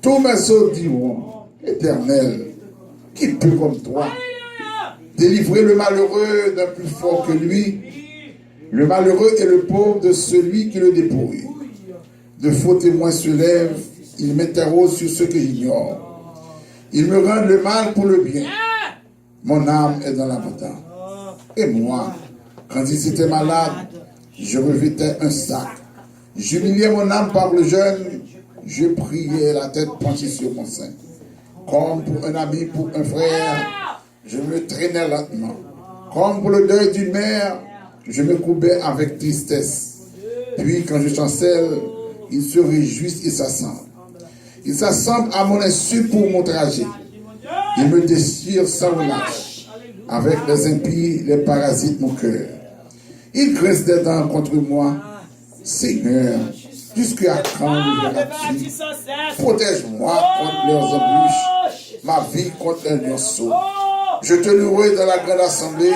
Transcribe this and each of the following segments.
Tous mes os diront, Éternel, qui peut comme toi délivrer le malheureux d'un plus fort que lui, le malheureux et le pauvre de celui qui le dépouille. De faux témoins se lèvent, ils m'interrogent sur ce que j'ignore. Ils me rendent le mal pour le bien. Mon âme est dans l'abandon. Et moi, quand ils étaient malades, je revêtais un sac. J'humiliais mon âme par le jeûne, je priais la tête penchée sur mon sein. Comme pour un ami, pour un frère, je me traînais lentement. Comme pour le deuil d'une mère, je me courbais avec tristesse. Puis quand je chancelle, ils se réjouissent et s'assemblent. Ils s'assemblent à mon insu pour mon trajet. Ils me déchirent sans relâche. Avec les impies, les parasites mon cœur. Ils grincent des dents contre moi. Seigneur, jusqu'à quand me verras-tu? Protège-moi contre leurs embûches, ma vie contre un lionceau. Je te louerai dans la grande assemblée,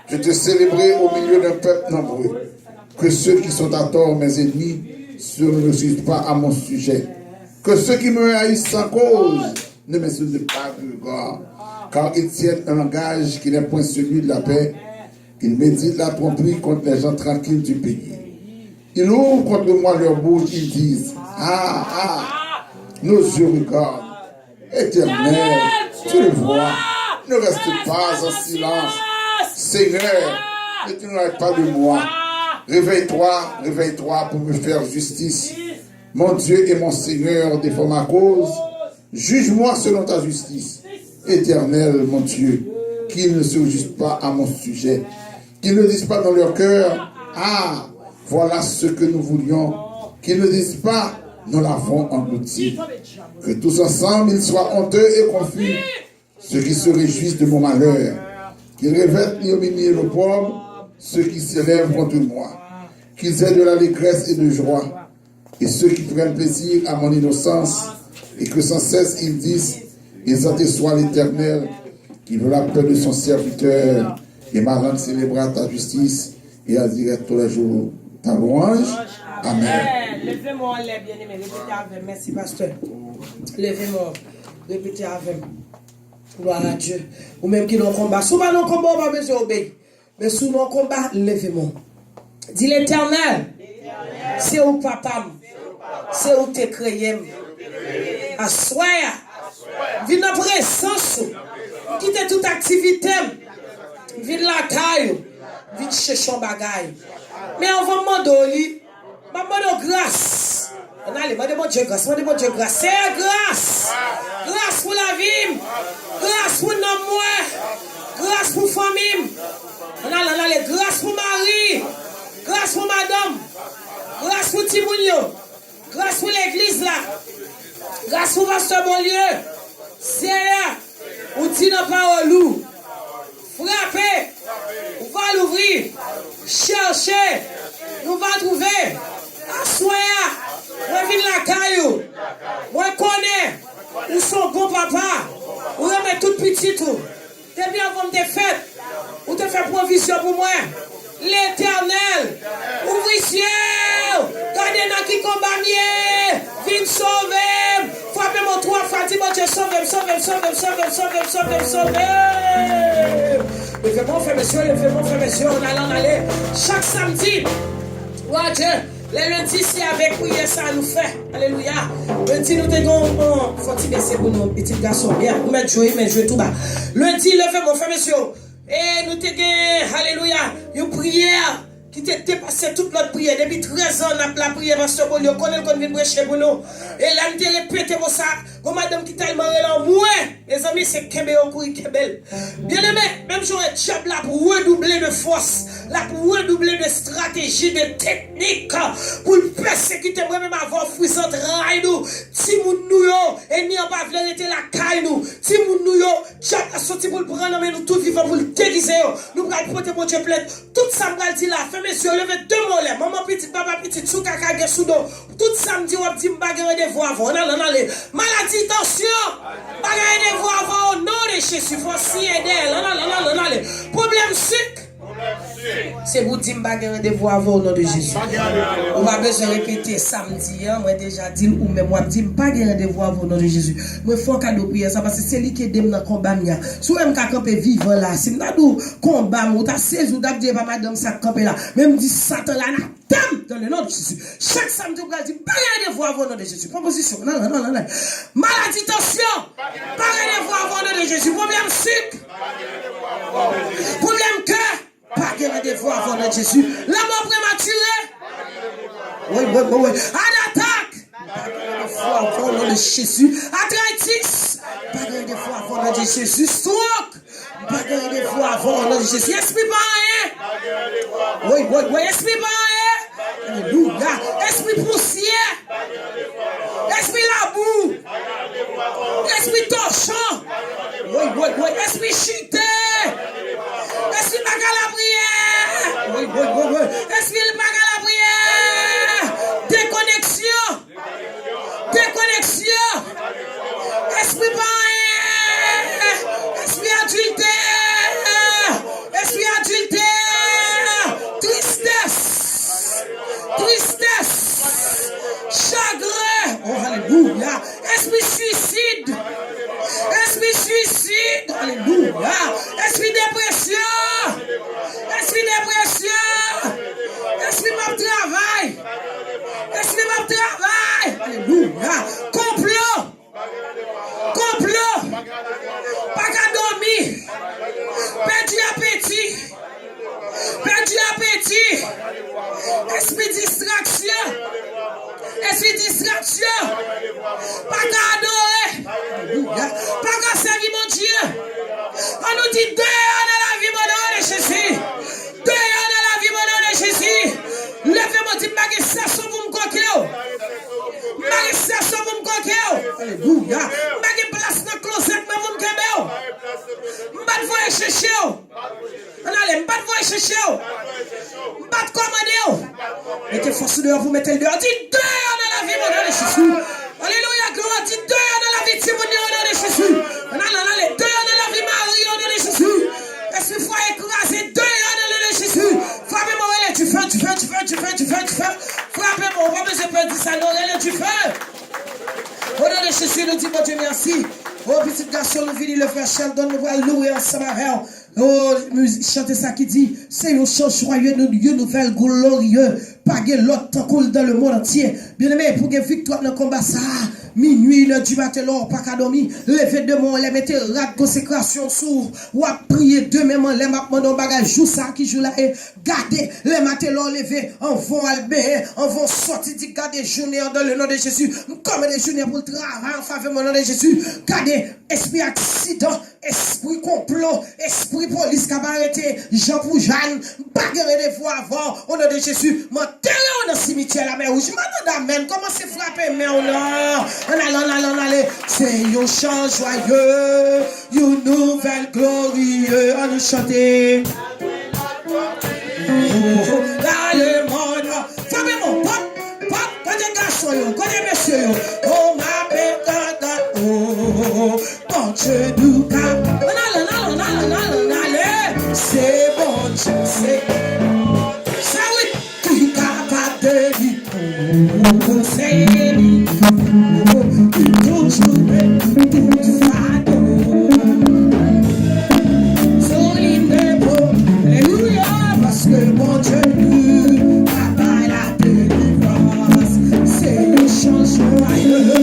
je te célébrerai au milieu d'un peuple nombreux. Que ceux qui sont à tort, mes ennemis, ne suivent pas à mon sujet. Que ceux qui me haïssent sans cause ne m'insultent pas de regard. Car ils tiennent un langage qui n'est point celui de la paix. Ils méditent la tromperie contre les gens tranquilles du pays. Ils ouvrent contre moi leur bouche, ils disent, nos yeux regardent. Éternel, tu le vois, ne reste pas en silence. Seigneur, ne t'éloigne pas de moi. Réveille-toi, réveille-toi pour me faire justice. Mon Dieu et mon Seigneur, défends ma cause. Juge-moi selon ta justice. Éternel, mon Dieu, qu'ils ne se jugent pas à mon sujet. Qu'ils ne disent pas dans leur cœur, voilà ce que nous voulions. Qu'ils ne disent pas, nous l'avons englouti. Que tous ensemble, ils soient honteux et confus. Ceux qui se réjouissent de mon malheur. Qu'ils revêtent l'ignominie et le pauvre, ceux qui s'élèvent contre moi. Qu'ils aient de l'allégresse et de joie. Et ceux qui prennent plaisir à mon innocence. Et que sans cesse ils disent, exalté soit l'Éternel, qui veut la paix de son serviteur. Et ma langue célébrera ta justice. Et à dire tous les jours ta louange. Amen. Levez-moi les bien-aimés, répétez avec. Merci, pasteur. Levez-moi, répétez avec. Gloire à Dieu. Ou même qui n'ont combat. Souvent, nos combats, on va besoin d'obéir. Mais sous nos combats, levez-moi. Dis l'Éternel. C'est où papa. C'est où t'es créé. Assoya. Viens dans présence. Quitte toute activité. Viens la caille. Viens chercher un bagaille. Mais on va demander, grâce. On a demandé mon Dieu grâce. Demandez mon Dieu grâce. C'est grâce. Grâce pour la vie. Grâce pour nous. Grâce pour famille. On a grâce pour Marie. Grâce pour madame. Grâce pour Timounio. Grâce pour l'église là. Grâce pour pasteur Bonlieu. C'est là. Ou dit nos paroles loup. Frappez. On va l'ouvrir. Chercher. Nous va trouver. Assoya. Reviens la caillou. Moi connais. Où sont bon papa. Où remet tout petit tout. T'es bien avant tes fêtes. Où te fait provision pour moi. L'Éternel. Ouvre ciel. Gardez dans qui combat mieux. Viens sauver. Frappez mon trois fois. Dis mon Dieu sauve. Levez-moi, frère, monsieur, on allait. Chaque samedi, ouais, Dieu, les lundis, c'est avec prière, ça nous fait. Alléluia. Lundi, nous devons, faut-il baisser pour nos petits garçons, bien, nous mettre jouer tout bas. Lundi, levez-moi, frère, monsieur, et nous devons, alléluia, une prière qui t'a dépassé toute notre prière. Depuis 13 ans, on a la prière, pasteur Bolio, qu'on vient prêcher pour nous. Et là, nous devons répéter pour ça, comme madame qui t'a demandé là, moi, les amis, c'est Kembe Okuri Kebel. Bien aimé, même si on est job là pour redoubler de force, là pour redoubler de stratégie, de technique, pour persécuter moi-même avant fruissante raille nous, si moun nou yo, et ni en bas vérité la caille nous, si moun nou yo, job a sorti pour le prendre, mais nous tout vivant pour le déguiser, nous allons porter mon Dieu plainte, tout ça m'a dit là, fait messieurs, levez deux mots là, maman petite, papa petite, sous caca, sous dos, tout samedi, on dit m'bagare des voix avant, maladie, tension, bagare des voix avant, non, les Jésus, faut s'y aider, problème sucre, C'est pour dire que je rendez-vous avant au nom de Jésus. On va besoin de répéter samedi, moi déjà dit, ou même moi dis pas de rendez-vous avant au nom de Jésus. Moi il faut un cadeau prière ça parce que c'est lui qui aide dans le combat. Si vous avez camper vivant là, si vous avez combat, vous avez 16 ou vous pas madame ça camper là, même dit Satan là, dans le nom de Jésus. Chaque samedi vous allez dire pas de rendez-vous avant au nom de Jésus. Proposition, non. Maladie, tension, pas de rendez-vous avant au nom de Jésus. Problème sucre, problème cœur. Pas de rendez-vous avant notre Jésus. La mort prématurée. Oui. Un attaque. Pas de rendez-vous avant notre Jésus. Arthritis. Pas de rendez-vous avant notre Jésus. Stroke. Pas de rendez-vous avant notre Jésus. Esprit pas rien. Oui. Esprit pas rien. Alléluia. Esprit poussière. Esprit la boue. Esprit torchon. Oui. Esprit chuté. Esprit pas qu'à la prière. Oui. Esprit pas qu'à la prière. Déconnexion. Esprit pas. Esprit adultère. Tristesse. Chagrin. Oh, alléluia. Esprit suicide. Alléluia. Esprit dépression. Esprit m'a travail. Alléluia. Complot. Pas qu'à dormir. Perdu appétit. Esprit distraction. Pas qu'à adorer. Alléluia. Pas qu'à servir mon Dieu. On nous dit dehors dans la vie, mon nom de Jésus. Dehors dans la vie, mon nom de Jésus. Levez-moi, dit, ma guérison, vous me coquez. Alléluia. Ma place dans le closet, mais vous me coquez. Je vais vous chercher. Allez, je vais vous chercher. Je vais commander. Mettez force dehors, vous mettez le dehors. Dites dehors dans la vie, mon nom de Jésus. Alléluia, gloire. Dites dehors dans la vie, Timon, au nom de Jésus. Allez, dehors dans la vie, Marie, au nom de Jésus. Est-ce qu'il faut écraser dehors dans le nom de Jésus? Frappez-moi, tu fais. Frappez-moi, on va me faire dire ça, non, tu fais. Au nom de Jésus, nous disons, bon Dieu, merci. Oh, petit garçon, nous venons le frère Sheldon, nous allons louer ensemble avec. Oh, chantez ça qui dit, c'est un chant joyeux, une nouvelle glorieux. Pas que l'autre coule dans le monde entier. Bien aimé, pour que victoire dans le combat, ça, minuit, le du matin, l'or, pas qu'à dormir. Levez de mon, les mettez rat consécration sourd. Ou à prier de même, les mapes dans bagage, joue ça qui joue là, et gardez, les matins, l'or levé, en vont albé, en vont sortir, dit, gardez, journée dans le nom de Jésus. Comme des journées pour le travail, en faveur du nom de Jésus. Gardez, esprit accident, esprit complot, esprit police qui va arrêter, Jean pour Jeanne, bagarre des fois avant, au nom de Jésus. Dans le cimetière la mer rouge, madame, amen. Comment c'est frappé, mais on allez. C'est un chant joyeux, une nouvelle glorieuse. On nous chanter. Là, le monde. Frappez mon pop, quand des garçons, quand des messieurs. Oh, ma bête, oh, quand je nous cap. Allez, c'est bon, c'est Alléluia, parce que mon Dieu, papa la délivrance, c'est le chant joyeux.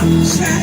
C'est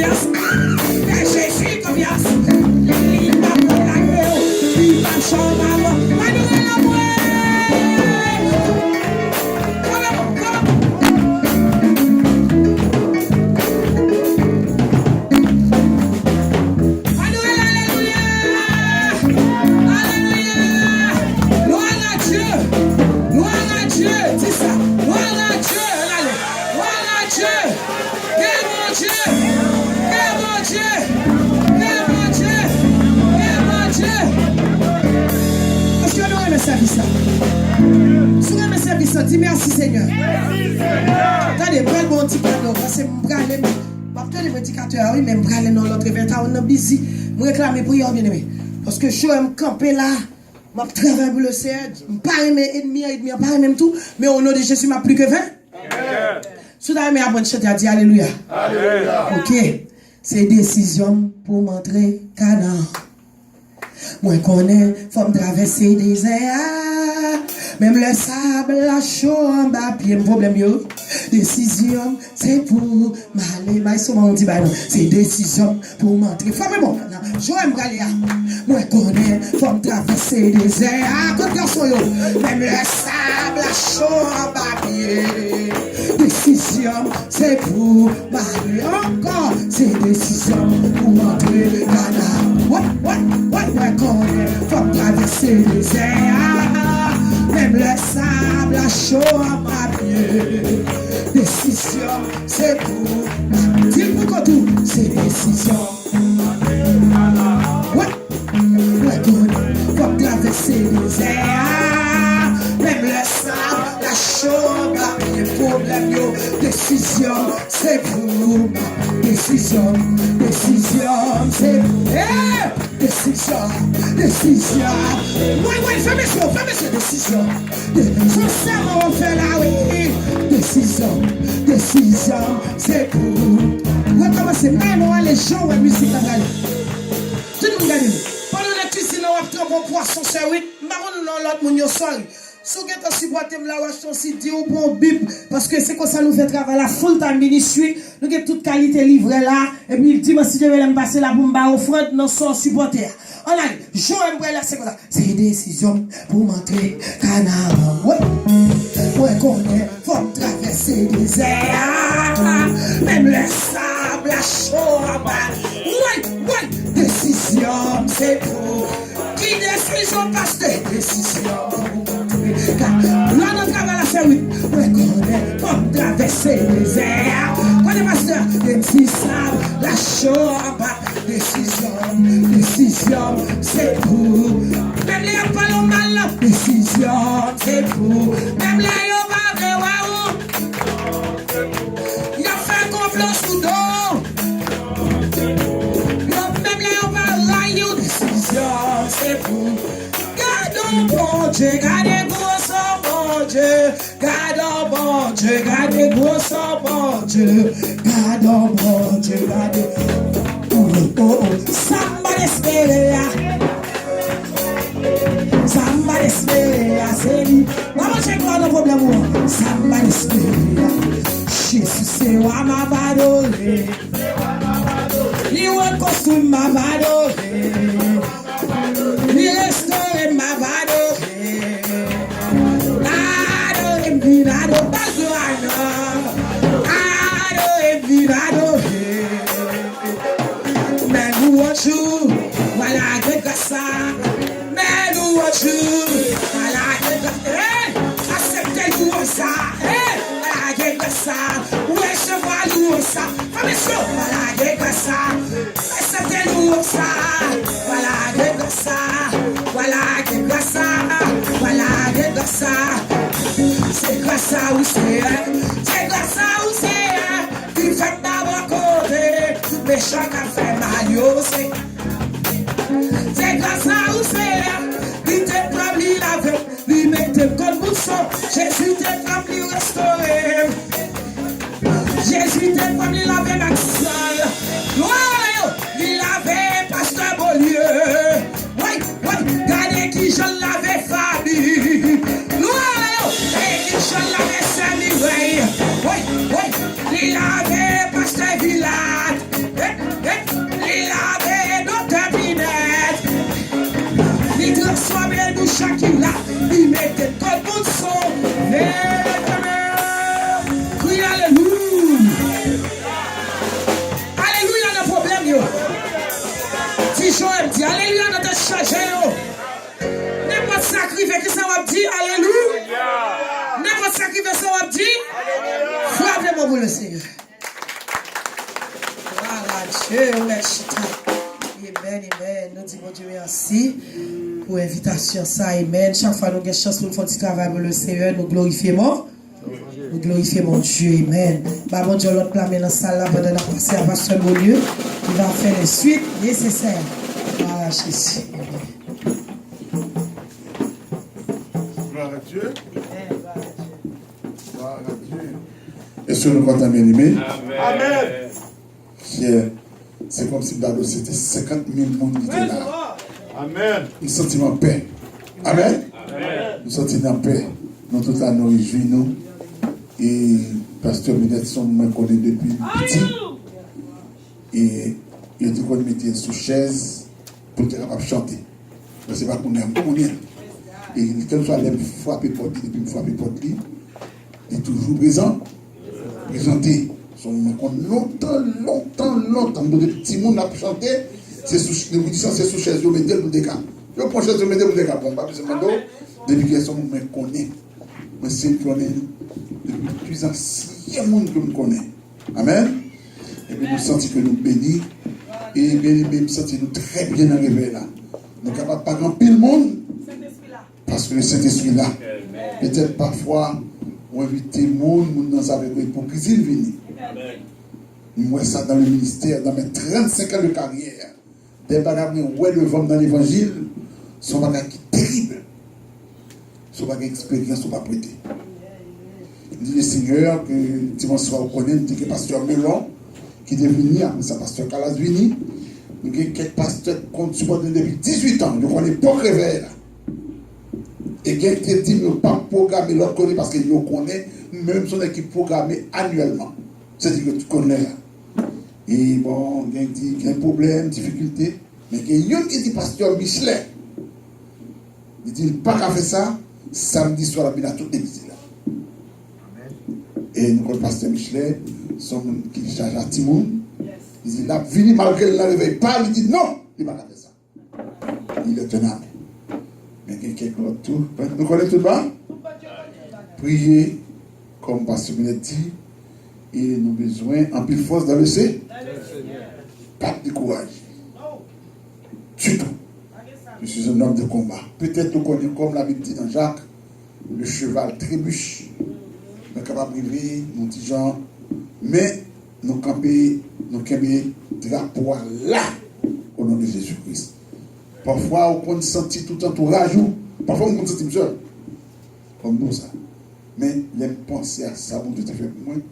confiance. Et Jésus confiance. Il m'a pris la gueule. Il m'a changé avant. Manuel Amoué. Si vous aimez service, dis merci Seigneur. Attendez, prends mon petit cadeau. Parce que je vais me petit cadeau. Oui, mais je vais dans l'autre événement. On est busy. Je vais réclamer prière, bien aimé. Parce que je suis campé là. Je travaille pour le Seigneur. Je ne pas aimer ennemi, je ne pas aimer tout. Mais au nom de Jésus, je plus que 20. Si vous avez apprendre à chanter, à dire Alléluia. Alléluia. Ok. C'est décision pour montrer Canaan. Moi, connais, faut me traverser des airs. Même le sable, la chaud en bas, puis un problème, yo. Décision, c'est pour m'aller. Mais souvent, on dit, bah non, c'est décision pour m'entrer. Faut me bon, je vais me aller. Moi, connais, faut me traverser des airs. Quand garçon, yo. Même le sable, la chaud en bas, puis décision, c'est pour m'aller. Encore, c'est décision pour m'entrer. Ouais, connais, faut me traverser des airs. Même le sable, la chaud en papier. Décision, c'est pour. Dis-moi quoi tout, c'est décision. Ouais, faut traverser les airs. Même le sable, la chaud en papier. Problème, yo. Décision, c'est pour. Décision, c'est pour. Décision. Ouais, fais mes décision. Sincèrement, on fait la oui. Décision, c'est pour. On va commencer même les gens, la musique, la gagne. Tout le monde gagne. Pendant la cuisine, on va prendre un poisson, c'est oui. Marron, non, l'autre, mon yo, sorry. Si vous avez supporté la wachon si dit ou bon bip parce que c'est comme ça nous fait travailler la full time ministry nous avons toute qualité livrée là et puis dimanche si je vais me passer là pour me offrande non sans supporter on a je vais là c'est comme ça c'est une décision pour m'entrer Canaan ouais connaît faut traverser des airs même le sable la chaud en bas ouais décision c'est pour qui décision parce que décision là, on travaille à faire, oui. On connaît comme traverser les airs. Quand les masters, les petits sables, la chaud en bas. Décision, c'est pour. Même les pas le mal, décision, c'est pour. Même les yeux pas de waouh. Il a fait complot sous dos. Même les yeux pas là, décision, c'est pour. Gardons bon Dieu, gardez gros bon Dieu, gardons bon Dieu, gardez gros bon Dieu, gardons bon Dieu, gardez. Somebody spell ya, c'est lui. Maman, j'ai quoi le problème? Somebody spell ya. Jésus, c'est wa ma badole. Il est costume ma badole. Il est story ma badole. Nado envinado, bazuano. Nado envinado. Man who wants you, while I get gassa. Man who wants you, while I get gassa. Hey, I said that you want ça. Hey, while I get gassa. Where's the value of ça? I'm a show, while I get gassa. I said that you want ça. While I get gassa. While I get gassa. While I get gassa. C'est grâce à où c'est grâce à où c'est. Tu fais d'abord côté. Méchant qu'a fait mal, yo, c'est grâce à où c'est. Il te prend, il lave, il met comme bouchon. Jésus te prend, il restaure. Jésus te prend, il lave ma sol. Ouais, il lave pasteur Beaulieu. Ouais, regardez qui je l'avais famille. Ouais, et qui je l'avais servi. Ouais, il lave pasteur Villard. qui fait ça, on dit? Frappez-moi pour le Seigneur. Voilà, Dieu, merci. Amen, amen. Nous disons Dieu merci pour l'invitation, ça, amen. Chaque fois nous avons chance pour faire du travail pour le Seigneur, nous glorifions. Nous glorifions Dieu, amen. Bon Dieu, l'autre place dans la salle là, pendant la passer à Pasteur Beaulieu, il va faire les suites nécessaires. Voilà, Jésus. Gloire à Dieu. Gloire à Dieu. Est-ce que nous comptons bien aimé? Amen. C'est comme si d'abord c'était 50 000 personnes qui étaient là. Amen. Nous sentons en paix. Amen. Amen. Nous sentons en paix. Nous tous là nous réjouissons. Et Pasteur Médecin me connaît depuis petit. Et il dit qu'on mettait sous chaise pour être capable de chanter. Mais c'est pas qu'on aime, on aime. Et quelle soit l'aime frapper porte depuis me frapper porte, il est toujours présent. Présenté. Longtemps. De petits monde a chanté, c'est sous chaise, je mets pour des cas. Je prends chaise, je mets pour des cas. Bon, pas besoin de depuis qu'ils sont, me connaît. Mais c'est qu'on est depuis plus ancien monde que nous connaît. Amen. Et puis nous sentons que nous bénis. Et bien, nous sentons nous très bien arrivés là. Nous sommes capables de pas grand pile monde. Parce que le Saint-Esprit là. Peut-être parfois, on invite le monde dans sa hypocrisie venir. Nous voyons ça dans le ministère, dans mes 35 ans de carrière. Des bagages où le vent dans l'évangile sont des bagages terribles. Sont des expériences, sont pas prêtés. Il dit le Seigneur que dimanche soir, on connaît, il dit que pasteur Melon, qui est venu, après ça, pasteur Calasvini, il y a quelques pasteurs qu'on supporte depuis 18 ans, donc on est pas réveillé là. Et quelqu'un dit, ne pas programmer l'autre côté parce qu'il connaît, même son équipe programmée annuellement. C'est-à-dire que tu connais là. Et bon, il y a un problème, difficulté. Mais il y a un qui dit pasteur Michelin. Il dit, pas qu'à faire ça, samedi soir, il a toute l'église là. Et nous connaissons pasteur Michelin, qui charge à Timoun. Il dit, il a venu malgré le réveil pas, il dit non, il n'a pas fait ça. Il est un âme. Mais quelqu'un tout, nous connaissons tout le monde. Priez, comme pasteur Minet dit. Et nous avons besoin en plus force dans le C. Pas de courage. Du tout. Je suis un homme de combat. Peut-être nous connaissons comme l'avait dit dans Jacques, le cheval trébuche. Nous sommes capables de vivre, nous disons, mais nous camper, nous camper drapeau là, au nom de Jésus-Christ. Parfois, on peut sentir tout entourage, parfois on peut sentir seul. Comme nous, ça. Mais les penser à ça, bon Dieu t'a fait pour moi.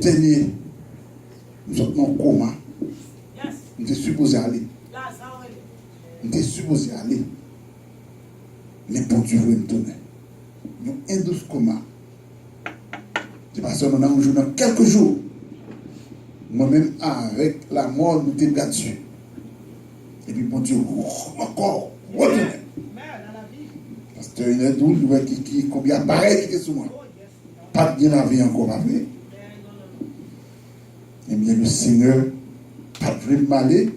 Tenez, nous sommes en coma. Nous sommes supposés aller. Nous sommes supposés aller. Mais bon Dieu veut nous donner. Nous sommes un douce coma. C'est parce que nous avons joué dans quelques jours. Moi-même, avec la mort, nous sommes là-dessus. Et puis bon Dieu, encore, retourner. Parce qu'il y a une doule qui combien pareil qui est sur moi. Pas de bien la vie encore après. Et bien le Seigneur, pas de m'aller,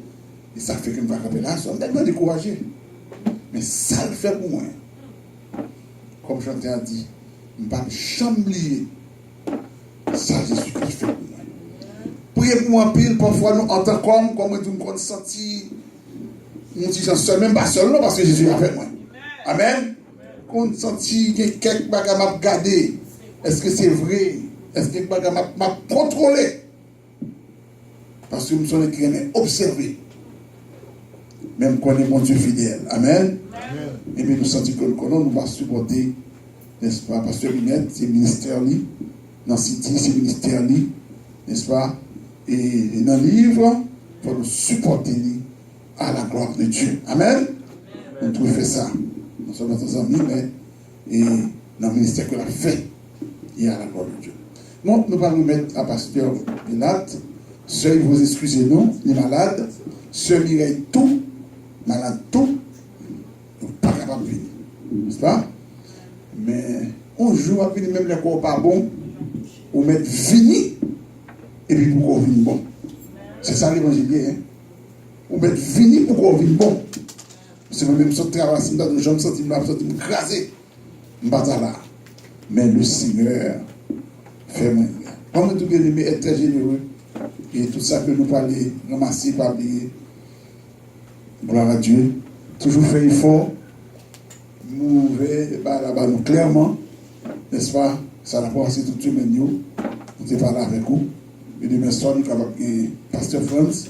et ça fait que je ne vais pas rappeler là, je suis tellement découragé. Mais ça le fait pour moi. Comme Chanté a dit, je ne vais pas chamblier. Ça, Jésus-Christ fait pour moi. Priez pour moi pile, parfois nous entendons comme nous nous senti, nous disons seul, même pas seul, non, parce que Jésus a fait moi. Amen. Qu'on senti que quelques bagages m'a gardé. Est-ce que c'est vrai? Est-ce que quelques bagages m'a contrôlé? Parce que nous sommes qui observés. Même qu'on est mon Dieu fidèle. Amen. Et bien nous sentons que nous va supporter, n'est-ce pas, Pasteur Minette, c'est ministère li, dans City, c'est ministère li, n'est-ce pas? Et dans le livre, il faut nous supporter li à la gloire de Dieu. Amen. Nous trouvons ça. Nous sommes notre amis, mais et dans le ministère que l'a fait, et à la gloire de Dieu. Donc, nous allons mettre à Pasteur Pilate. Sœur, vous excusez-nous, les malades. Sœur Mireille, tout, malade, tout. Donc, pas capable de venir. N'est-ce pas? Mais on joue à venir, même les corps pas bons, on met fini, et puis pour qu'on vienne bon. C'est ça l'évangile, hein? On met fini pour qu'on vienne bon. C'est même si je travaille, je me sens écrasé. Je ne suis pas là. mais le Seigneur fait moins. Comme tout bien aimé est très généreux, et tout ça que nous parlons, ramasser, parler, gloire à Dieu, toujours faire effort, nous là-bas, nous clairement, n'est-ce pas, ça n'a pas passé toute semaine, nous sommes parlé avec vous, et demain soir, nous avons le pasteur France,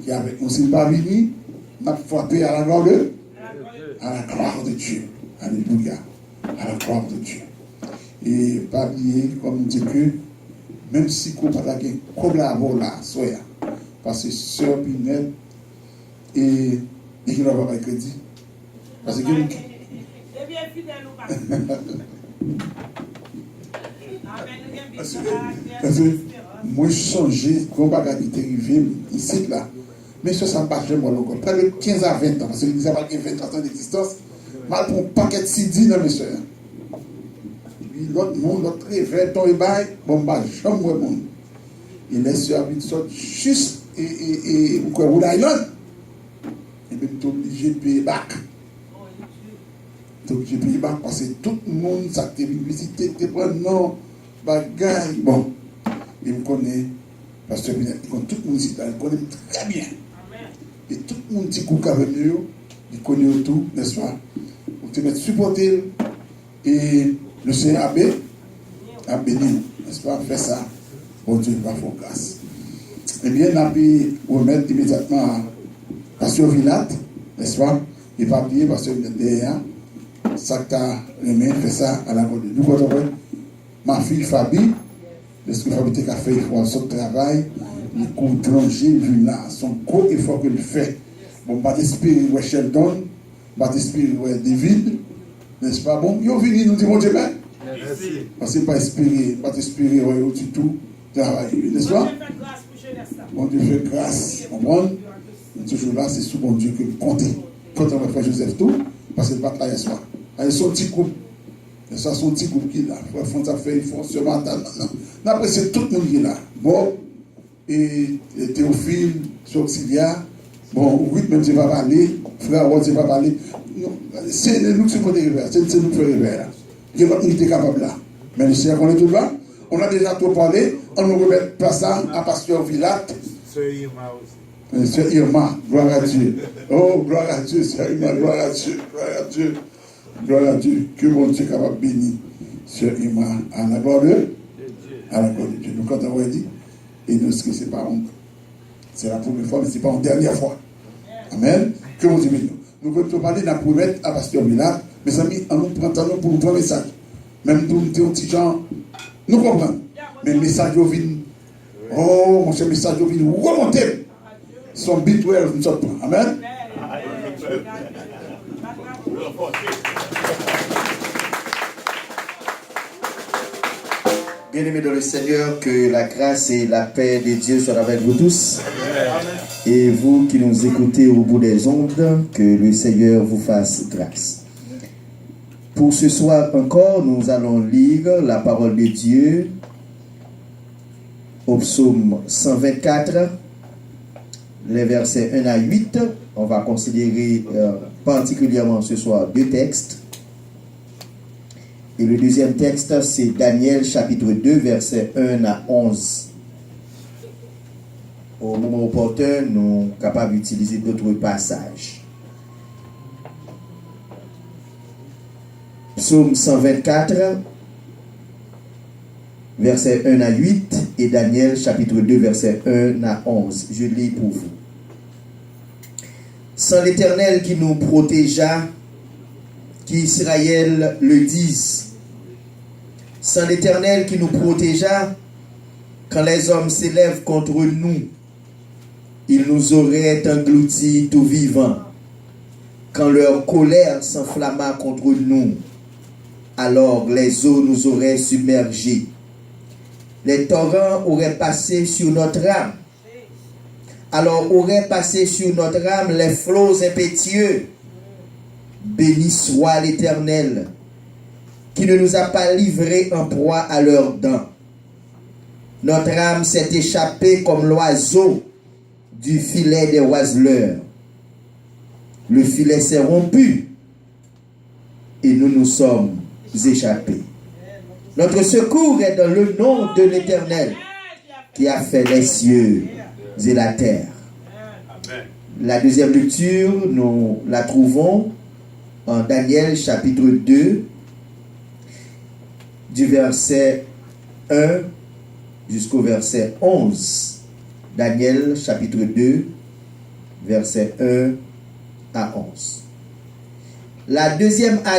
qui est avec nous, s'il pas venu, nous avons frappé à la gloire de Dieu. Alléluia. À la gloire de Dieu. Et pas oublier, comme on dit que, même si vous n'avez pas de collaboration là, soyez. Parce que Sœur Pinel et qui n'a pas de crédit. Parce que. Parce que moi, je songeais qu'on va garder arrivé ici là. Mais ça ne passe pas encore. Près de 15 à 20 ans. Parce que l'église n'a pas 20 ans d'existence. Mal pour un paquet de CD dans mes soeurs. L'autre monde, l'autre réveil, ton ébail, bon, bah, j'aime le monde. Et les soeurs, ils sortent juste et vous croyez, Rhode Island. Et bien, tu es obligé de payer back. Tu es obligé de payer back parce que tout le monde, ça te visité, tu prends non, bagaille. Bon, il me connaît, parce que tout le monde ici, il connaît très bien. Et tout le monde dit qu'il avec nous, il connaît tout, n'est-ce pas? Vous te mettre supporter et le Seigneur a béni, n'est-ce pas? Fait ça, bon Dieu va faire grâce. Eh bien, on a pu remettre immédiatement à Pasteur Vilat, n'est-ce pas? Et pas oublier parce que derrière, ça que tu as remis, fait ça à la côté. Nous, quand ma fille Fabi, parce que Fabi a fait son travail, il court trancher, vu là, son gros effort qu'il fait. Bon, pas d'espérer, ouais, Sheldon, pas d'espérer, ouais, David, n'est-ce pas? Bon, ils ont venu nous dire, mon Dieu, ben, parce que pas espérer, ouais, du tout, travailler, n'est-ce pas? Bon Dieu fait grâce, comprendre? Toujours là, c'est sous bon Dieu que vous comptez. Quand on va faire Joseph tout, parce que le bataille est soir. Allez, son petit groupe. C'est son petit groupe qui est là. Frère François fait, ils font ce matin. Non. Après, c'est tout le monde qui est là. Bon, et Théophile, sur Auxilia. Bon, oui, même si pas parler. Frère Rod, c'est pas parler. C'est nous qui sommes des c'est nous qui faisons les verts. Il y a notre unité capable là. Mais le Seigneur, on est tout là. On a déjà tout parlé. On ne remet pas ça à Pasteur Vilat. Sœur Irma, gloire à Dieu. Oh, gloire à Dieu, Sœur Irma, gloire à Dieu, gloire à Dieu. Gloire à Dieu. Que mon Dieu est capable de bénir Sœur Irma à la gloire de Dieu. À la gloire de Dieu. Donc, quand on va dire, et nous, ce que c'est pas honte. C'est la première fois, mais ce n'est pas une dernière fois. Amen. Que mon Dieu bénisse. Nous pouvons parler d'un promettre à Pasteur Vilat, mes amis, on nous prend temps pour nous prendre un message. Même pour nous dire aux petits gens, nous comprenons. Mais le message vient. Oh, mon cher message vient remonter. Son bit well, nous sommes pas. Amen. Bien-aimés dans le Seigneur, que la grâce et la paix de Dieu soient avec vous tous. Et vous qui nous écoutez au bout des ondes, que le Seigneur vous fasse grâce. Pour ce soir encore, nous allons lire la parole de Dieu au psaume 124, les versets 1 à 8. On va considérer particulièrement ce soir deux textes. Et le deuxième texte, c'est Daniel chapitre 2, versets 1 à 11. Au moment opportun, nous sommes capables d'utiliser d'autres passages. Psaume 124, versets 1 à 8, et Daniel chapitre 2, versets 1 à 11. Je lis pour vous. Sans l'Éternel qui nous protégea, qu'Israël le dise. Sans l'Éternel qui nous protégea, quand les hommes s'élèvent contre nous, ils nous auraient engloutis tout vivants. Quand leur colère s'enflamma contre nous, alors les eaux nous auraient submergés. Les torrents auraient passé sur notre âme. Alors auraient passé sur notre âme les flots impétueux. Béni soit l'Éternel, qui ne nous a pas livrés en proie à leurs dents. Notre âme s'est échappée comme l'oiseau du filet des oiseleurs. Le filet s'est rompu et nous nous sommes échappés. Notre secours est dans le nom de l'Éternel qui a fait les cieux et la terre. La deuxième lecture, nous la trouvons en Daniel chapitre 2, du verset 1 jusqu'au verset 11. Daniel chapitre 2, verset 1 à 11. La deuxième année